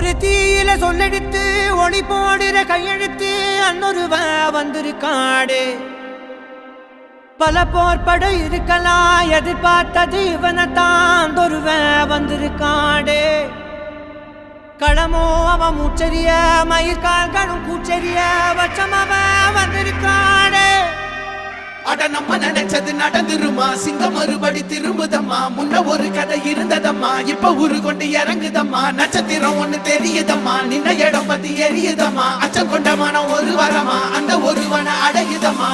ஒரு தீயில சொல்லெடுத்து ஒளி போடுற கையெழுத்து அன்னொருவ வந்திருக்காடு. பல போர்பட இருக்கலாம் எதிர்பார்த்தது இவனைத்தான் ஒருவ வந்திருக்காடு. களமோ அவன் மூச்சரிய மயிர்கால்களும் கூச்சரிய வச்சம் அவன் வந்திருக்காடு. அட நம்ம நினைச்சது நடந்துருமா, சிங்கம் மறுபடி திரும்புதம்மா. முன்ன ஒரு கதை இருந்ததம்மா, இப்ப உரு கொண்டு இறங்குதம்மா. நட்சத்திரம் ஒண்ணு தெரியுதம்மா, நின்ன இடம் பத்தி எரியுதம்மா. அச்சம் கொண்ட மனம் ஒரு வரமா, அந்த ஒருவனை அடையுதம்மா.